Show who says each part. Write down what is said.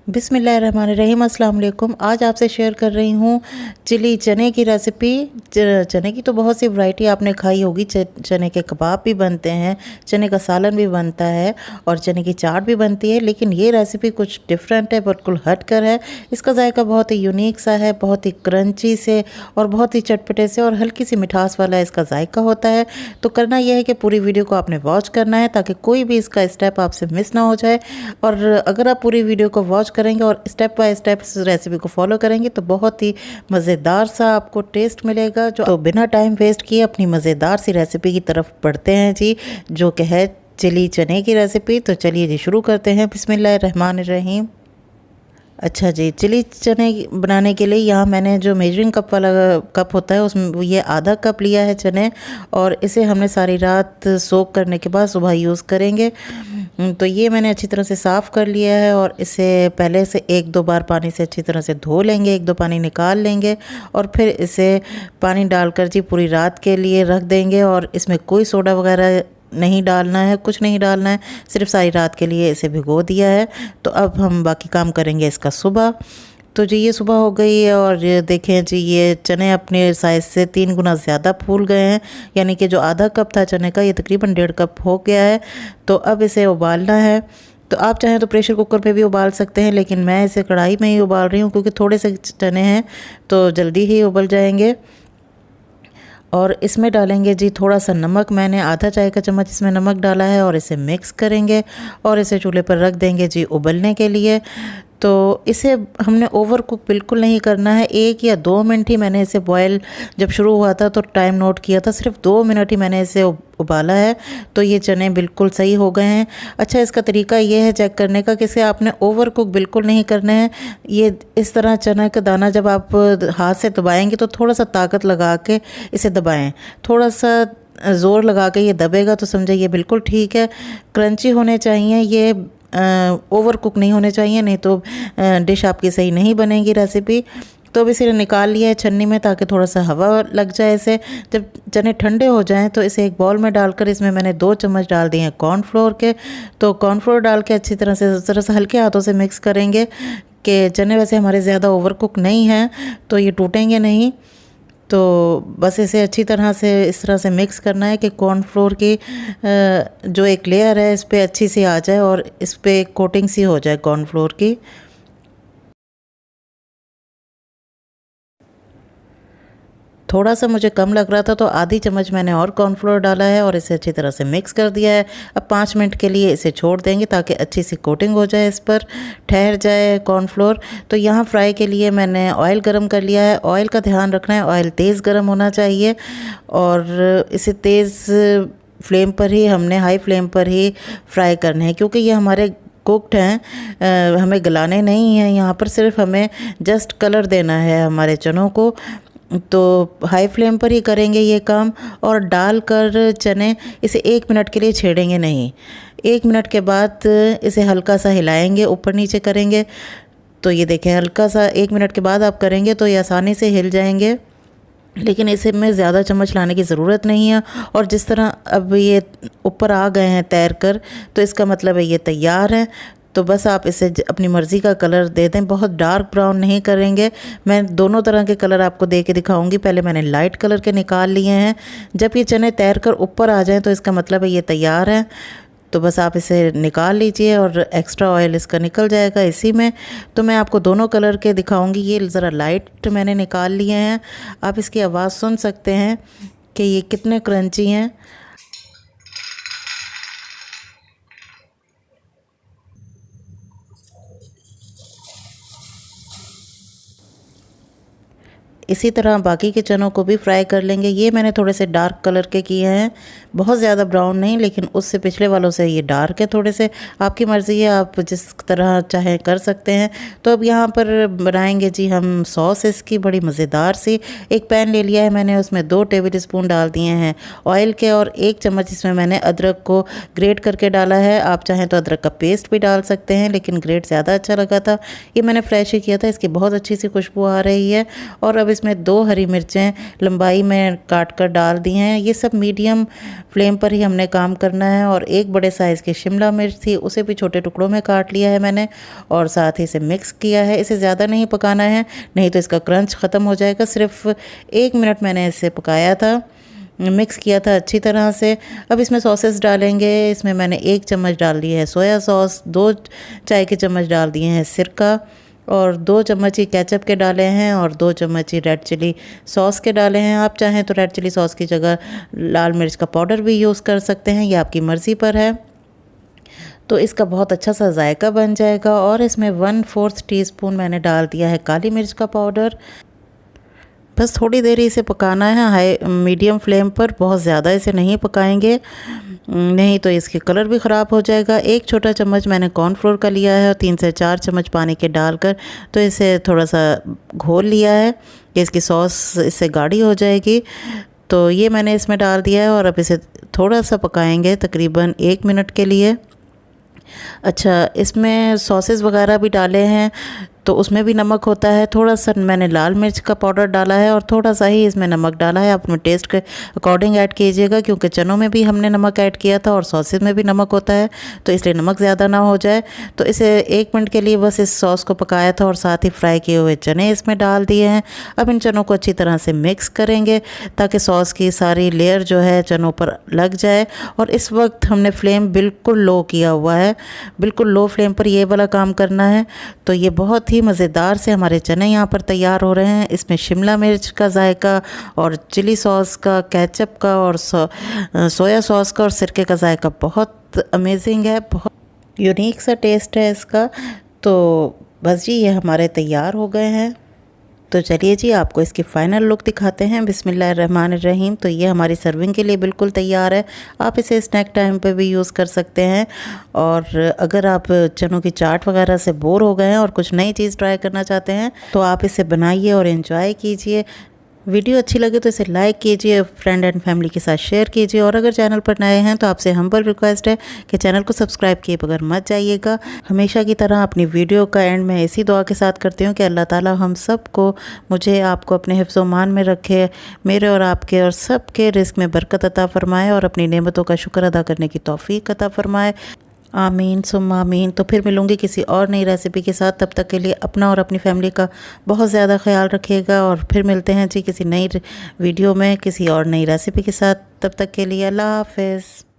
Speaker 1: बिस्मिल्लाहिर्रहमानिर्रहीम, अस्सलाम वालेकुम। आज आपसे शेयर कर रही हूँ चिली चने की रेसिपी। चने की तो बहुत सी वैरायटी आपने खाई होगी। चने के कबाब भी बनते हैं, चने का सालन भी बनता है और चने की चाट भी बनती है, लेकिन ये रेसिपी कुछ डिफरेंट है, बिल्कुल हट कर है। इसका जायका बहुत ही यूनिक सा है, बहुत ही क्रंची से और बहुत ही चटपटे से और हल्की सी मिठास वाला इसका जायका होता है। तो करना यह है कि पूरी वीडियो को आपने वॉच करना है ताकि कोई भी इसका स्टेप आपसे मिस ना हो जाए। और अगर आप पूरी वीडियो को वॉच करेंगे और स्टेप बाय स्टेप इस रेसिपी को फॉलो करेंगे तो बहुत ही मज़ेदार सा आपको टेस्ट मिलेगा। तो बिना टाइम वेस्ट किए अपनी मज़ेदार सी रेसिपी की तरफ बढ़ते हैं जी, जो कि है चिली चने की रेसिपी। तो चलिए जी शुरू करते हैं। बिस्मिल्लाहिर्रहमानिर्रहीम। अच्छा जी, चिली चने बनाने के लिए यहाँ मैंने जो मेजरिंग कप वाला कप होता है उसमें ये आधा कप लिया है चने, और इसे हमने सारी रात सोक करने के बाद सुबह यूज़ करेंगे। तो ये मैंने अच्छी तरह से साफ़ कर लिया है और इसे पहले से एक दो बार पानी से अच्छी तरह से धो लेंगे, एक दो पानी निकाल लेंगे और फिर इसे पानी डालकर जी पूरी रात के लिए रख देंगे। और इसमें कोई सोडा वगैरह नहीं डालना है, कुछ नहीं डालना है, सिर्फ सारी रात के लिए इसे भिगो दिया है। तो अब हम बाकी काम करेंगे इसका सुबह। तो जी ये सुबह हो गई है और ये देखें जी ये चने अपने साइज़ से 3 गुना ज़्यादा फूल गए हैं, यानी कि जो आधा कप था चने का ये तकरीबन 1.5 कप हो गया है। तो अब इसे उबालना है। तो आप चाहें तो प्रेशर कुकर पे भी उबाल सकते हैं, लेकिन मैं इसे कढ़ाई में ही उबाल रही हूँ क्योंकि थोड़े से चने हैं तो जल्दी ही उबल जाएंगे। और इसमें डालेंगे जी थोड़ा सा नमक, मैंने आधा चाय का चम्मच इसमें नमक डाला है और इसे मिक्स करेंगे और इसे चूल्हे पर रख देंगे जी उबलने के लिए। तो इसे हमने ओवर कुक बिल्कुल नहीं करना है, 1 या 2 मिनट ही मैंने इसे बॉयल जब शुरू हुआ था तो टाइम नोट किया था, सिर्फ 2 मिनट ही मैंने इसे उबाला है। तो ये चने बिल्कुल सही हो गए हैं। अच्छा, इसका तरीका ये है चेक करने का कि इसे आपने ओवर कुक बिल्कुल नहीं करना है। ये इस तरह चना का दाना जब आप हाथ से दबाएंगे तो थोड़ा सा ताकत लगा के इसे दबाएं, थोड़ा सा ज़ोर लगा के ये दबेगा तो समझे ये बिल्कुल ठीक है। क्रंची होने चाहिए, ये ओवर कुक नहीं होने चाहिए, नहीं तो डिश आपकी सही नहीं बनेगी रेसिपी। तो अब इसे निकाल लिया है छन्नी में ताकि थोड़ा सा हवा लग जाए इसे। जब चने ठंडे हो जाएं तो इसे एक बाउल में डालकर इसमें मैंने 2 चम्मच डाल दिए हैं कॉर्नफ्लोर के। तो कॉर्नफ्लोर डाल के अच्छी तरह से ज़रा सा हल्के हाथों से मिक्स करेंगे कि चने वैसे हमारे ज़्यादा ओवर कुक नहीं हैं तो ये टूटेंगे नहीं। तो बस इसे अच्छी तरह से इस तरह से मिक्स करना है कि कॉर्नफ्लोर की जो एक लेयर है इस पर अच्छी सी आ जाए और इस पर कोटिंग सी हो जाए कॉर्नफ्लोर की। थोड़ा सा मुझे कम लग रहा था तो आधी चम्मच मैंने और कॉर्नफ्लोर डाला है और इसे अच्छी तरह से मिक्स कर दिया है। अब 5 मिनट के लिए इसे छोड़ देंगे ताकि अच्छी सी कोटिंग हो जाए, इस पर ठहर जाए कॉर्नफ्लोर। तो यहाँ फ्राई के लिए मैंने ऑयल गरम कर लिया है। ऑयल का ध्यान रखना है, ऑयल तेज़ गरम होना चाहिए और इसे तेज़ फ्लेम पर ही हमने, हाई फ्लेम पर ही फ्राई करने हैं क्योंकि ये हमारे कुक्ड हैं, हमें गलाने नहीं हैं। यहाँ पर सिर्फ हमें जस्ट कलर देना है हमारे चनों को। तो हाई फ्लेम पर ही करेंगे ये काम और डालकर चने इसे 1 मिनट के लिए छेड़ेंगे नहीं। 1 मिनट के बाद इसे हल्का सा हिलाएंगे, ऊपर नीचे करेंगे। तो ये देखें हल्का सा 1 मिनट के बाद आप करेंगे तो ये आसानी से हिल जाएंगे, लेकिन इसे में ज़्यादा चम्मच लाने की ज़रूरत नहीं है। और जिस तरह अब ये ऊपर आ गए हैं तैर कर तो इसका मतलब है ये तैयार है। तो बस आप इसे अपनी मर्ज़ी का कलर दे दें, बहुत डार्क ब्राउन नहीं करेंगे। मैं दोनों तरह के कलर आपको दे के दिखाऊंगी। पहले मैंने लाइट कलर के निकाल लिए हैं। जब ये चने तैर कर ऊपर आ जाएं तो इसका मतलब है ये तैयार है। तो बस आप इसे निकाल लीजिए और एक्स्ट्रा ऑयल इसका निकल जाएगा इसी में। तो मैं आपको दोनों कलर के दिखाऊंगी। ये ज़रा लाइट मैंने निकाल लिए हैं, आप इसकी आवाज़ सुन सकते हैं कि ये कितने क्रंची हैं। इसी तरह बाकी के चनों को भी फ्राई कर लेंगे। ये मैंने थोड़े से डार्क कलर के किए हैं, बहुत ज़्यादा ब्राउन नहीं, लेकिन उससे पिछले वालों से ये डार्क है थोड़े से। आपकी मर्ज़ी है, आप जिस तरह चाहें कर सकते हैं। तो अब यहाँ पर बनाएंगे जी हम सॉस इसकी बड़ी मज़ेदार सी। एक पैन ले लिया है मैंने, उसमें 2 टेबल स्पून डाल दिए हैं ऑयल के और 1 चम्मच इसमें मैंने अदरक को ग्रेट करके डाला है। आप चाहें तो अदरक का पेस्ट भी डाल सकते हैं, लेकिन ग्रेट ज़्यादा अच्छा लगा था। ये मैंने फ्रेश ही किया था, इसकी बहुत अच्छी सी खुशबू आ रही है। और अब इस इसमें 2 हरी मिर्चें लंबाई में काट कर डाल दी हैं। ये सब मीडियम फ्लेम पर ही हमने काम करना है। और एक बड़े साइज़ की शिमला मिर्च थी, उसे भी छोटे टुकड़ों में काट लिया है मैंने और साथ ही इसे मिक्स किया है। इसे ज़्यादा नहीं पकाना है, नहीं तो इसका क्रंच ख़त्म हो जाएगा। सिर्फ 1 मिनट मैंने इसे पकाया था, मिक्स किया था अच्छी तरह से। अब इसमें सॉसेस डालेंगे। इसमें मैंने 1 चम्मच डाल दी है सोया सॉस, 2 चाय के चम्मच डाल दिए हैं सिरका और 2 चम्मच ही केचप के डाले हैं और 2 चम्मच ही रेड चिली सॉस के डाले हैं। आप चाहें तो रेड चिली सॉस की जगह लाल मिर्च का पाउडर भी यूज़ कर सकते हैं, ये आपकी मर्ज़ी पर है। तो इसका बहुत अच्छा सा जायका बन जाएगा। और इसमें 1/4 टीस्पून मैंने डाल दिया है काली मिर्च का पाउडर। बस थोड़ी देर ही इसे पकाना है हाई मीडियम फ्लेम पर, बहुत ज़्यादा इसे नहीं पकाएंगे, नहीं तो इसके कलर भी ख़राब हो जाएगा। 1 छोटा चम्मच मैंने कॉर्नफ्लोर का लिया है और 3 से 4 चम्मच पानी के डालकर तो इसे थोड़ा सा घोल लिया है कि इसकी सॉस इससे गाढ़ी हो जाएगी। तो ये मैंने इसमें डाल दिया है और अब इसे थोड़ा सा पकाएंगे तकरीबन 1 मिनट के लिए। अच्छा, इसमें सॉसेस वगैरह भी डाले हैं तो उसमें भी नमक होता है। थोड़ा सा मैंने लाल मिर्च का पाउडर डाला है और थोड़ा सा ही इसमें नमक डाला है। आप अपने टेस्ट के अकॉर्डिंग ऐड कीजिएगा, क्योंकि चनों में भी हमने नमक ऐड किया था और सॉसेस में भी नमक होता है, तो इसलिए नमक ज़्यादा ना हो जाए। तो इसे 1 मिनट के लिए बस इस सॉस को पकाया था और साथ ही फ्राई किए हुए चने इसमें डाल दिए हैं। अब इन चनों को अच्छी तरह से मिक्स करेंगे ताकि सॉस की सारी लेयर जो है चनों पर लग जाए। और इस वक्त हमने फ्लेम बिल्कुल लो किया हुआ है, बिल्कुल लो फ्लेम पर ये वाला काम करना है। तो ये बहुत ही मज़ेदार से हमारे चने यहाँ पर तैयार हो रहे हैं। इसमें शिमला मिर्च का जायका और चिली सॉस का, केचप का और सोया सॉस का और सिरके का जायका बहुत अमेजिंग है, बहुत यूनिक सा टेस्ट है इसका। तो बस जी, ये हमारे तैयार हो गए हैं। तो चलिए जी, आपको इसकी फ़ाइनल लुक दिखाते हैं। बिस्मिल्लाहिर्रहमानिर्रहीम। तो ये हमारी सर्विंग के लिए बिल्कुल तैयार है। आप इसे स्नैक टाइम पे भी यूज़ कर सकते हैं। और अगर आप चनों की चाट वगैरह से बोर हो गए हैं और कुछ नई चीज़ ट्राई करना चाहते हैं तो आप इसे बनाइए और एंजॉय कीजिए। वीडियो अच्छी लगे तो इसे लाइक कीजिए, फ्रेंड एंड फैमिली के साथ शेयर कीजिए। और अगर चैनल पर नए हैं तो आपसे हम्बल रिक्वेस्ट है कि चैनल को सब्सक्राइब किए बगैर मत जाइएगा। हमेशा की तरह अपनी वीडियो का एंड में इसी दुआ के साथ करती हूँ कि अल्लाह ताला हम सब को, मुझे, आपको अपने हिफ्ज़-ओ-मान में रखे, मेरे और आपके और सब के रिज़्क़ में बरकत अता फ़रमाए और अपनी नेमतों का शुक्र अदा करने की तौफ़ीक अता फ़रमाए। आमीन सुम्मा आमीन। तो फिर मिलूँगी किसी और नई रेसिपी के साथ। तब तक के लिए अपना और अपनी फैमिली का बहुत ज़्यादा ख्याल रखिएगा और फिर मिलते हैं जी किसी नई वीडियो में किसी और नई रेसिपी के साथ। तब तक के लिए अल्लाह हाफ़िज़।